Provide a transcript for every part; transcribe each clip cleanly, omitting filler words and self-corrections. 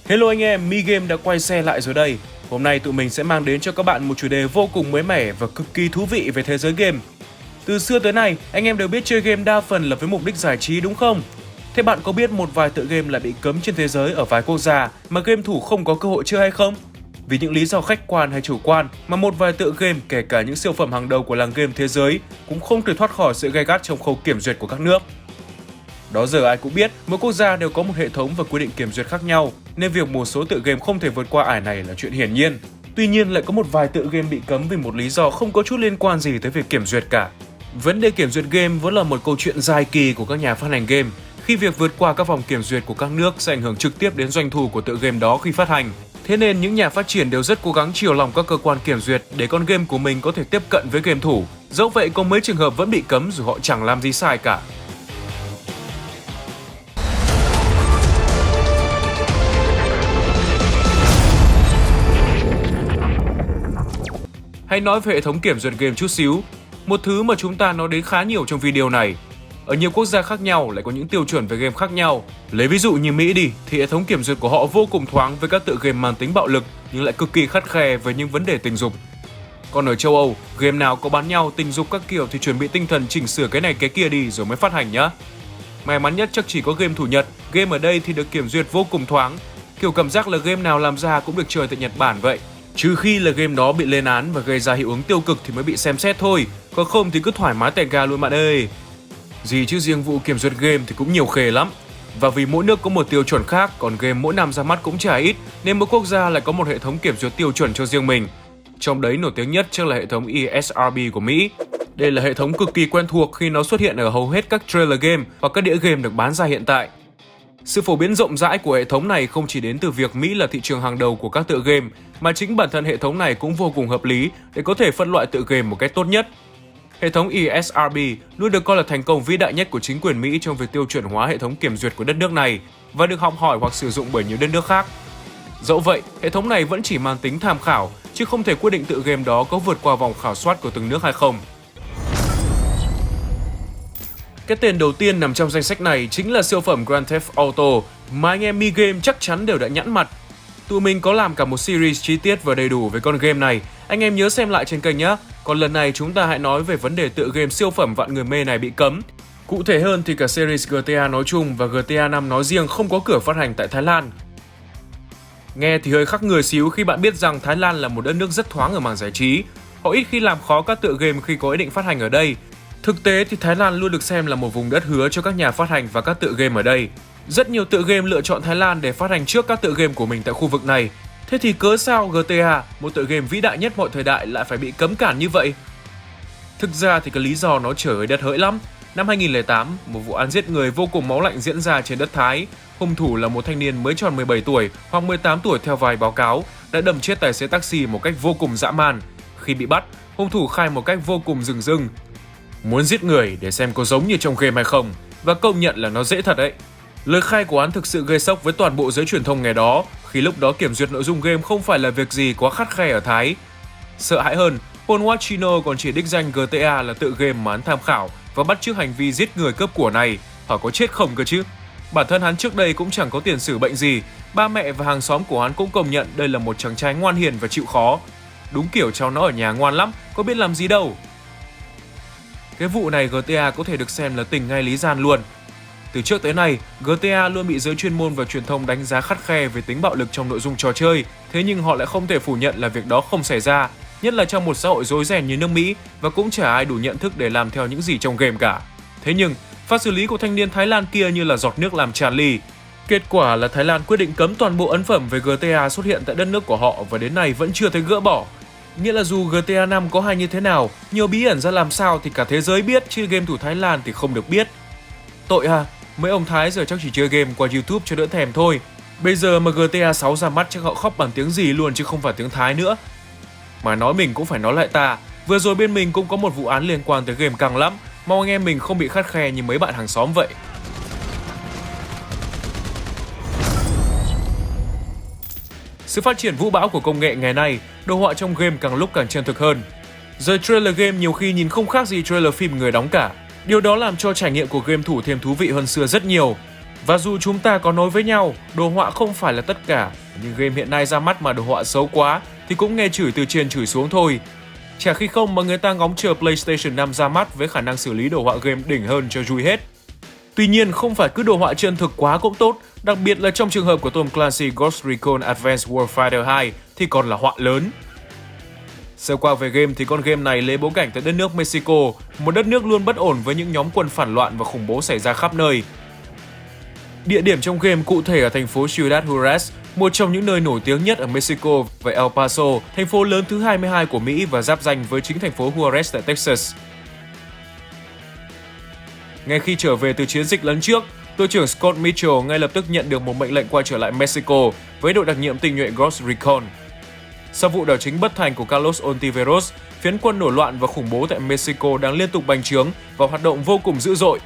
Hello anh em, Mi Game đã quay xe lại rồi đây. Hôm nay tụi mình sẽ mang đến cho các bạn một chủ đề vô cùng mới mẻ và cực kỳ thú vị về thế giới game. Từ xưa tới nay, anh em đều biết chơi game đa phần là với mục đích giải trí đúng không? Thế bạn có biết một vài tựa game lại bị cấm trên thế giới ở vài quốc gia mà game thủ không có cơ hội chơi hay không? Vì những lý do khách quan hay chủ quan mà một vài tựa game, kể cả những siêu phẩm hàng đầu của làng game thế giới, cũng không thể thoát khỏi sự gay gắt trong khâu kiểm duyệt của các nước. Đó giờ ai cũng biết, mỗi quốc gia đều có một hệ thống và quy định kiểm duyệt khác nhau, nên việc một số tựa game không thể vượt qua ải này là chuyện hiển nhiên. Tuy nhiên lại có một vài tựa game bị cấm vì một lý do không có chút liên quan gì tới việc kiểm duyệt cả. Vấn đề kiểm duyệt game vẫn là một câu chuyện dài kỳ của các nhà phát hành game, khi việc vượt qua các vòng kiểm duyệt của các nước sẽ ảnh hưởng trực tiếp đến doanh thu của tựa game đó khi phát hành. Thế nên những nhà phát triển đều rất cố gắng chiều lòng các cơ quan kiểm duyệt để con game của mình có thể tiếp cận với game thủ. Dẫu vậy có mấy trường hợp vẫn bị cấm dù họ chẳng làm gì sai cả. Hãy nói về hệ thống kiểm duyệt game chút xíu, một thứ mà chúng ta nói đến khá nhiều trong video này. Ở nhiều quốc gia khác nhau lại có những tiêu chuẩn về game khác nhau. Lấy ví dụ như Mỹ đi, thì hệ thống kiểm duyệt của họ vô cùng thoáng với các tựa game mang tính bạo lực nhưng lại cực kỳ khắt khe với những vấn đề tình dục. Còn ở châu Âu, game nào có bắn nhau, tình dục các kiểu thì chuẩn bị tinh thần chỉnh sửa cái này cái kia đi rồi mới phát hành nhá. May mắn nhất chắc chỉ có game thủ Nhật, game ở đây thì được kiểm duyệt vô cùng thoáng. Kiểu cảm giác là game nào làm ra cũng được chơi tại Nhật Bản vậy. Trừ khi là game đó bị lên án và gây ra hiệu ứng tiêu cực thì mới bị xem xét thôi, còn không thì cứ thoải mái tè ga luôn bạn ơi. Gì chứ riêng vụ kiểm duyệt game thì cũng nhiều khê lắm. Và vì mỗi nước có một tiêu chuẩn khác, còn game mỗi năm ra mắt cũng chả ít, nên mỗi quốc gia lại có một hệ thống kiểm duyệt tiêu chuẩn cho riêng mình. Trong đấy nổi tiếng nhất chắc là hệ thống ESRB của Mỹ. Đây là hệ thống cực kỳ quen thuộc khi nó xuất hiện ở hầu hết các trailer game hoặc các đĩa game được bán ra hiện tại. Sự phổ biến rộng rãi của hệ thống này không chỉ đến từ việc Mỹ là thị trường hàng đầu của các tựa game, mà chính bản thân hệ thống này cũng vô cùng hợp lý để có thể phân loại tựa game một cách tốt nhất. Hệ thống ESRB luôn được coi là thành công vĩ đại nhất của chính quyền Mỹ trong việc tiêu chuẩn hóa hệ thống kiểm duyệt của đất nước này và được học hỏi hoặc sử dụng bởi nhiều đất nước khác. Dẫu vậy, hệ thống này vẫn chỉ mang tính tham khảo, chứ không thể quyết định tựa game đó có vượt qua vòng khảo soát của từng nước hay không. Cái tên đầu tiên nằm trong danh sách này chính là siêu phẩm Grand Theft Auto mà anh em Mi Game chắc chắn đều đã nhẵn mặt. Tụi mình có làm cả một series chi tiết và đầy đủ về con game này, anh em nhớ xem lại trên kênh nhé. Còn lần này chúng ta hãy nói về vấn đề tựa game siêu phẩm vạn người mê này bị cấm. Cụ thể hơn thì cả series GTA nói chung và GTA 5 nói riêng không có cửa phát hành tại Thái Lan. Nghe thì hơi khắc người xíu khi bạn biết rằng Thái Lan là một đất nước rất thoáng ở mảng giải trí. Họ ít khi làm khó các tựa game khi có ý định phát hành ở đây. Thực tế thì Thái Lan luôn được xem là một vùng đất hứa cho các nhà phát hành và các tựa game ở đây. Rất nhiều tựa game lựa chọn Thái Lan để phát hành trước các tựa game của mình tại khu vực này. Thế thì cớ sao GTA, một tựa game vĩ đại nhất mọi thời đại lại phải bị cấm cản như vậy? Thực ra thì cái lý do nó trời ơi đất hỡi lắm. Năm 2008, một vụ án giết người vô cùng máu lạnh diễn ra trên đất Thái. Hung thủ là một thanh niên mới tròn 17 tuổi hoặc 18 tuổi theo vài báo cáo, đã đâm chết tài xế taxi một cách vô cùng dã man. Khi bị bắt, hung thủ khai một cách vô cùng rừng rưng. Muốn giết người để xem có giống như trong game hay không, và công nhận là nó dễ thật đấy. Lời khai của hắn thực sự gây sốc với toàn bộ giới truyền thông ngày đó, khi lúc đó kiểm duyệt nội dung game không phải là việc gì quá khắt khe ở Thái. Sợ hãi hơn, Paul Wachino còn chỉ đích danh GTA là tựa game mà hắn tham khảo và bắt chước hành vi giết người cướp của này, hỏi có chết không cơ chứ. Bản thân hắn trước đây cũng chẳng có tiền sử bệnh gì, ba mẹ và hàng xóm của hắn cũng công nhận đây là một chàng trai ngoan hiền và chịu khó. Đúng kiểu cháu nó ở nhà ngoan lắm, có biết làm gì đâu. Cái vụ này GTA có thể được xem là tình ngay lý gian luôn. Từ trước tới nay, GTA luôn bị giới chuyên môn và truyền thông đánh giá khắt khe về tính bạo lực trong nội dung trò chơi, thế nhưng họ lại không thể phủ nhận là việc đó không xảy ra, nhất là trong một xã hội rối ren như nước Mỹ, và cũng chả ai đủ nhận thức để làm theo những gì trong game cả. Thế nhưng, pha xử lý của thanh niên Thái Lan kia như là giọt nước làm tràn ly. Kết quả là Thái Lan quyết định cấm toàn bộ ấn phẩm về GTA xuất hiện tại đất nước của họ và đến nay vẫn chưa thấy gỡ bỏ. Nghĩa là dù GTA 5 có hay như thế nào, nhiều bí ẩn ra làm sao thì cả thế giới biết, chứ game thủ Thái Lan thì không được biết. Tội ha, mấy ông Thái giờ chắc chỉ chơi game qua YouTube cho đỡ thèm thôi. Bây giờ mà GTA 6 ra mắt chắc họ khóc bằng tiếng gì luôn chứ không phải tiếng Thái nữa. Mà nói mình cũng phải nói lại ta, vừa rồi bên mình cũng có một vụ án liên quan tới game căng lắm, mong anh em mình không bị khắt khe như mấy bạn hàng xóm vậy. Sự phát triển vũ bão của công nghệ ngày nay, đồ họa trong game càng lúc càng chân thực hơn. Giờ trailer game nhiều khi nhìn không khác gì trailer phim người đóng cả. Điều đó làm cho trải nghiệm của game thủ thêm thú vị hơn xưa rất nhiều. Và dù chúng ta có nói với nhau, đồ họa không phải là tất cả, nhưng game hiện nay ra mắt mà đồ họa xấu quá thì cũng nghe chửi từ trên chửi xuống thôi. Chả khi không mà người ta ngóng chờ PlayStation 5 ra mắt với khả năng xử lý đồ họa game đỉnh hơn cho vui hết. Tuy nhiên, không phải cứ đồ họa chân thực quá cũng tốt, đặc biệt là trong trường hợp của Tom Clancy Ghost Recon Advanced Warfighter 2 thì còn là họa lớn. Sơ qua về game thì con game này lấy bối cảnh tại đất nước Mexico, một đất nước luôn bất ổn với những nhóm quân phản loạn và khủng bố xảy ra khắp nơi. Địa điểm trong game cụ thể ở thành phố Ciudad Juárez, một trong những nơi nổi tiếng nhất ở Mexico, và El Paso, thành phố lớn thứ 22 của Mỹ và giáp ranh với chính thành phố Juárez tại Texas. Ngay khi trở về từ chiến dịch lần trước, Đội trưởng Scott Mitchell ngay lập tức nhận được một mệnh lệnh quay trở lại Mexico với đội đặc nhiệm tinh nhuệ Ghost Recon. Sau vụ đảo chính bất thành của Carlos Ontiveros, phiến quân nổi loạn và khủng bố tại Mexico đang liên tục bành trướng và hoạt động vô cùng dữ dội.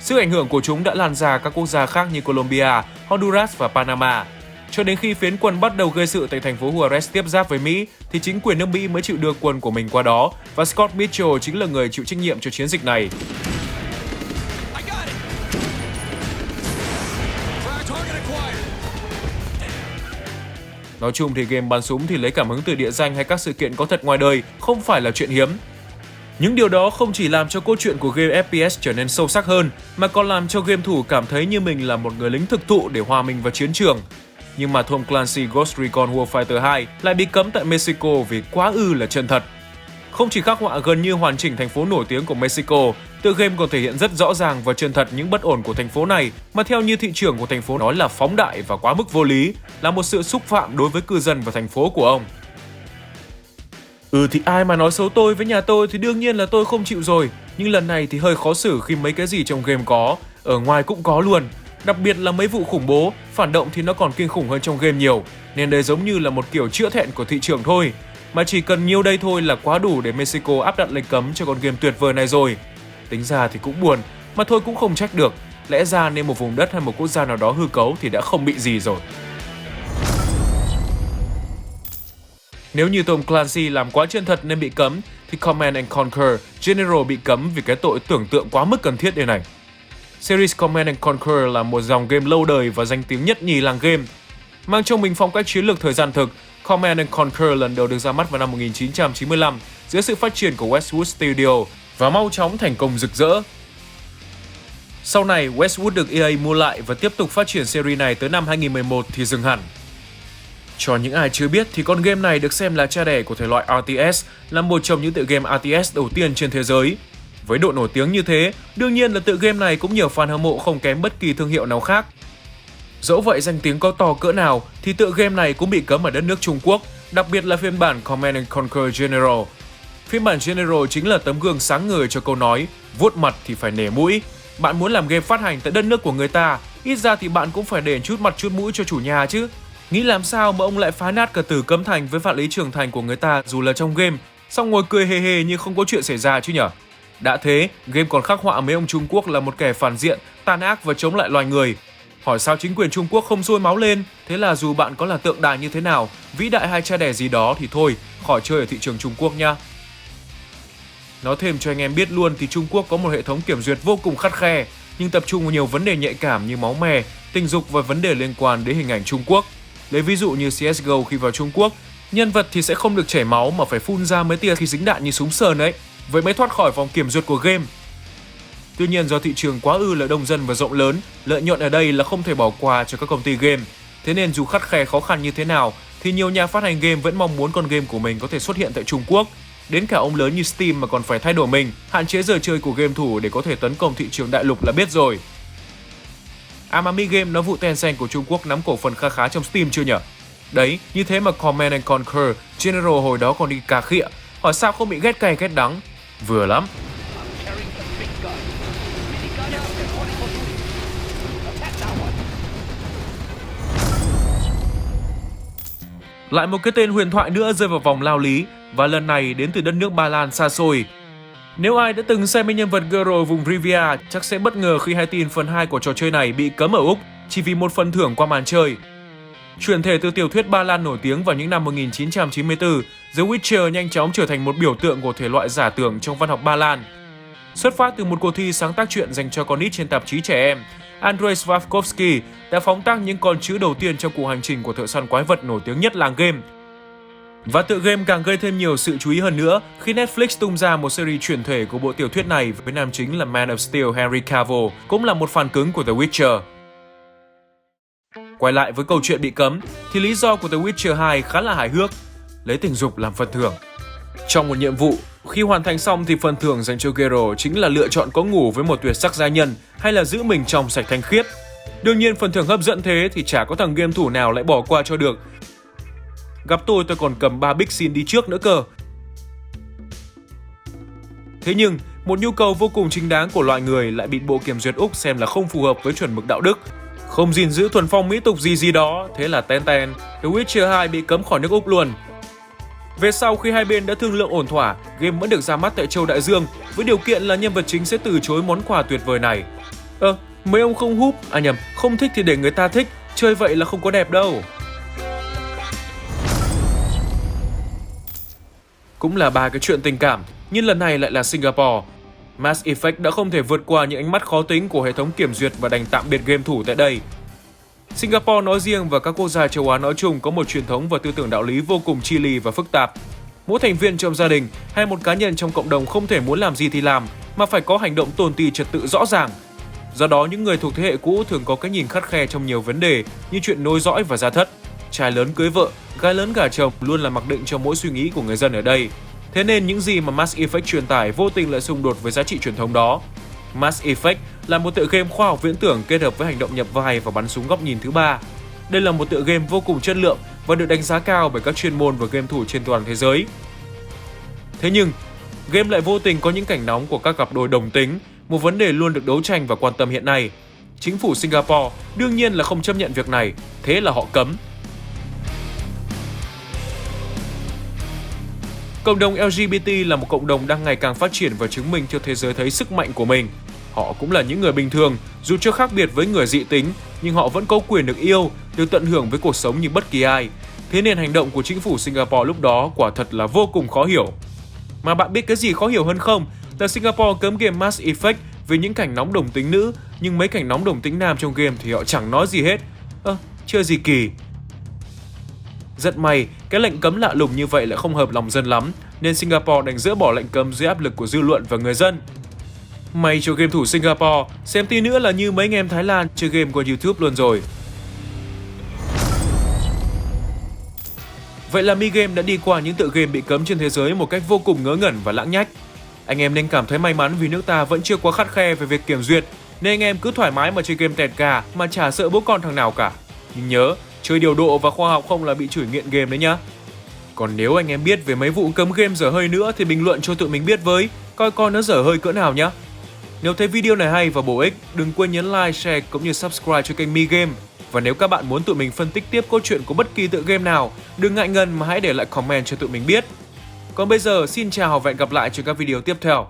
Sức ảnh hưởng của chúng đã lan ra các quốc gia khác như Colombia, Honduras và Panama. Cho đến khi phiến quân bắt đầu gây sự tại thành phố Juárez tiếp giáp với Mỹ, thì chính quyền nước Mỹ mới chịu đưa quân của mình qua đó, và Scott Mitchell chính là người chịu trách nhiệm cho chiến dịch này. Nói chung thì game bắn súng thì lấy cảm hứng từ địa danh hay các sự kiện có thật ngoài đời không phải là chuyện hiếm. Những điều đó không chỉ làm cho câu chuyện của game FPS trở nên sâu sắc hơn, mà còn làm cho game thủ cảm thấy như mình là một người lính thực thụ để hòa mình vào chiến trường. Nhưng mà Tom Clancy Ghost Recon Warfighter 2 lại bị cấm tại Mexico vì quá là chân thật. Không chỉ khắc họa gần như hoàn chỉnh thành phố nổi tiếng của Mexico, tựa game còn thể hiện rất rõ ràng và chân thật những bất ổn của thành phố này, mà theo như thị trưởng của thành phố nói là phóng đại và quá mức vô lý, là một sự xúc phạm đối với cư dân và thành phố của ông. Thì ai mà nói xấu tôi với nhà tôi thì đương nhiên là tôi không chịu rồi, nhưng lần này thì hơi khó xử khi mấy cái gì trong game có, ở ngoài cũng có luôn. Đặc biệt là mấy vụ khủng bố, phản động thì nó còn kinh khủng hơn trong game nhiều, nên đây giống như là một kiểu chữa thẹn của thị trường thôi. Mà chỉ cần nhiêu đây thôi là quá đủ để Mexico áp đặt lệnh cấm cho con game tuyệt vời này rồi. Tính ra thì cũng buồn, mà thôi cũng không trách được. Lẽ ra nên một vùng đất hay một quốc gia nào đó hư cấu thì đã không bị gì rồi. Nếu như Tom Clancy làm quá chân thật nên bị cấm, thì Command & Conquer General bị cấm vì cái tội tưởng tượng quá mức cần thiết đây này. Series Command & Conquer là một dòng game lâu đời và danh tiếng nhất nhì làng game. Mang trong mình phong cách chiến lược thời gian thực, Command & Conquer lần đầu được ra mắt vào năm 1995 dưới sự phát triển của Westwood Studio và mau chóng thành công rực rỡ. Sau này, Westwood được EA mua lại và tiếp tục phát triển series này tới năm 2011 thì dừng hẳn. Cho những ai chưa biết thì con game này được xem là cha đẻ của thể loại RTS, là một trong những tựa game RTS đầu tiên trên thế giới. Với độ nổi tiếng như thế, đương nhiên là tựa game này cũng nhiều fan hâm mộ không kém bất kỳ thương hiệu nào khác. Dẫu vậy danh tiếng có to cỡ nào thì tựa game này cũng bị cấm ở đất nước Trung Quốc, đặc biệt là phiên bản Command & Conquer General. Phiên bản General chính là tấm gương sáng ngời cho câu nói vuốt mặt thì phải nể mũi. Bạn muốn làm game phát hành tại đất nước của người ta, ít ra thì bạn cũng phải để chút mặt chút mũi cho chủ nhà chứ. Nghĩ làm sao mà ông lại phá nát cả tử cấm thành với vạn lý trưởng thành của người ta dù là trong game, xong ngồi cười hề hề như không có chuyện xảy ra chứ nhở? Đã thế, game còn khắc họa mấy ông Trung Quốc là một kẻ phản diện, tàn ác và chống lại loài người. Hỏi sao chính quyền Trung Quốc không sôi máu lên? Thế là dù bạn có là tượng đài như thế nào, vĩ đại hay cha đẻ gì đó thì thôi, khỏi chơi ở thị trường Trung Quốc nha. Nói thêm cho anh em biết luôn thì Trung Quốc có một hệ thống kiểm duyệt vô cùng khắt khe, nhưng tập trung vào nhiều vấn đề nhạy cảm như máu me, tình dục và vấn đề liên quan đến hình ảnh Trung Quốc. Lấy ví dụ như CSGO khi vào Trung Quốc, nhân vật thì sẽ không được chảy máu mà phải phun ra mấy tia khi dính đạn như súng sờn ấy, vậy mới thoát khỏi vòng kiểm duyệt của game. Tuy nhiên do thị trường quá là đông dân và rộng lớn, lợi nhuận ở đây là không thể bỏ qua cho các công ty game. Thế nên dù khắt khe khó khăn như thế nào, thì nhiều nhà phát hành game vẫn mong muốn con game của mình có thể xuất hiện tại Trung Quốc. Đến cả ông lớn như Steam mà còn phải thay đổi mình, hạn chế giờ chơi của game thủ để có thể tấn công thị trường đại lục là biết rồi. Amami Game nói vụ Tencent của Trung Quốc nắm cổ phần khá khá trong Steam chưa nhở? Đấy, như thế mà Command & Conquer General hồi đó còn đi cà khịa, hỏi sao không bị ghét cay ghét đắng. Vừa lắm. Lại một cái tên huyền thoại nữa rơi vào vòng lao lý, và lần này đến từ đất nước Ba Lan xa xôi. Nếu ai đã từng xem nhân vật Geralt vùng Rivia chắc sẽ bất ngờ khi hay tin phần 2 của trò chơi này bị cấm ở Úc chỉ vì một phần thưởng qua màn chơi. Chuyển thể từ tiểu thuyết Ba Lan nổi tiếng vào những năm 1994, The Witcher nhanh chóng trở thành một biểu tượng của thể loại giả tưởng trong văn học Ba Lan. Xuất phát từ một cuộc thi sáng tác truyện dành cho con nít trên tạp chí trẻ em, Andrei Slavkovsky đã phóng tác những con chữ đầu tiên trong cuộc hành trình của thợ săn quái vật nổi tiếng nhất làng game. Và tựa game càng gây thêm nhiều sự chú ý hơn nữa khi Netflix tung ra một series chuyển thể của bộ tiểu thuyết này với nam chính là Man of Steel Henry Cavill, cũng là một fan cứng của The Witcher. Quay lại với câu chuyện bị cấm, thì lý do của The Witcher 2 khá là hài hước, lấy tình dục làm phần thưởng. Trong một nhiệm vụ, khi hoàn thành xong thì phần thưởng dành cho Geralt chính là lựa chọn có ngủ với một tuyệt sắc gia nhân hay là giữ mình trong sạch thanh khiết. Đương nhiên phần thưởng hấp dẫn thế thì chả có thằng game thủ nào lại bỏ qua cho được. Gặp tôi còn cầm 3 big xin đi trước nữa cơ. Thế nhưng, một nhu cầu vô cùng chính đáng của loài người lại bị Bộ Kiểm duyệt Úc xem là không phù hợp với chuẩn mực đạo đức, không gìn giữ thuần phong mỹ tục gì đó, thế là ten, The Witcher 2 bị cấm khỏi nước Úc luôn. Về sau khi hai bên đã thương lượng ổn thỏa, game vẫn được ra mắt tại châu Đại Dương với điều kiện là nhân vật chính sẽ từ chối món quà tuyệt vời này. Mấy ông không húp, không thích thì để người ta thích, chơi vậy là không có đẹp đâu. Cũng là 3 cái chuyện tình cảm, nhưng lần này lại là Singapore. Mass Effect đã không thể vượt qua những ánh mắt khó tính của hệ thống kiểm duyệt và đành tạm biệt game thủ tại đây. Singapore nói riêng và các quốc gia châu Á nói chung có một truyền thống và tư tưởng đạo lý vô cùng chi li và phức tạp. Mỗi thành viên trong gia đình hay một cá nhân trong cộng đồng không thể muốn làm gì thì làm, mà phải có hành động tôn ti trật tự rõ ràng. Do đó, những người thuộc thế hệ cũ thường có cái nhìn khắt khe trong nhiều vấn đề như chuyện nối dõi và gia thất. Trai lớn cưới vợ, gái lớn gả chồng luôn là mặc định cho mỗi suy nghĩ của người dân ở đây. Thế nên những gì mà Mass Effect truyền tải vô tình lại xung đột với giá trị truyền thống đó. Mass Effect là một tựa game khoa học viễn tưởng kết hợp với hành động nhập vai và bắn súng góc nhìn thứ ba. Đây là một tựa game vô cùng chất lượng và được đánh giá cao bởi các chuyên môn và game thủ trên toàn thế giới. Thế nhưng, game lại vô tình có những cảnh nóng của các cặp đôi đồng tính, một vấn đề luôn được đấu tranh và quan tâm hiện nay. Chính phủ Singapore đương nhiên là không chấp nhận việc này, thế là họ cấm. Cộng đồng LGBT là một cộng đồng đang ngày càng phát triển và chứng minh cho thế giới thấy sức mạnh của mình. Họ cũng là những người bình thường, dù chưa khác biệt với người dị tính, nhưng họ vẫn có quyền được yêu, được tận hưởng với cuộc sống như bất kỳ ai. Thế nên hành động của chính phủ Singapore lúc đó quả thật là vô cùng khó hiểu. Mà bạn biết cái gì khó hiểu hơn không? Là Singapore cấm game Mass Effect vì những cảnh nóng đồng tính nữ, nhưng mấy cảnh nóng đồng tính nam trong game thì họ chẳng nói gì hết. Chưa gì kỳ. Rất may, cái lệnh cấm lạ lùng như vậy lại không hợp lòng dân lắm, nên Singapore đành dỡ bỏ lệnh cấm dưới áp lực của dư luận và người dân. May cho game thủ Singapore, xem tí nữa là như mấy anh em Thái Lan chơi game qua YouTube luôn rồi. Vậy là Mi Game đã đi qua những tựa game bị cấm trên thế giới một cách vô cùng ngớ ngẩn và lãng nhách. Anh em nên cảm thấy may mắn vì nước ta vẫn chưa quá khắt khe về việc kiểm duyệt, nên anh em cứ thoải mái mà chơi game tẹt gà mà chả sợ bố con thằng nào cả. Nhưng nhớ, chơi điều độ và khoa học không là bị chửi nghiện game đấy nhá. Còn nếu anh em biết về mấy vụ cấm game dở hơi nữa thì bình luận cho tụi mình biết với, coi nó dở hơi cỡ nào nhá. Nếu thấy video này hay và bổ ích, đừng quên nhấn like, share cũng như subscribe cho kênh Mi Game. Và nếu các bạn muốn tụi mình phân tích tiếp câu chuyện của bất kỳ tựa game nào, đừng ngại ngần mà hãy để lại comment cho tụi mình biết. Còn bây giờ, xin chào và hẹn gặp lại trong các video tiếp theo.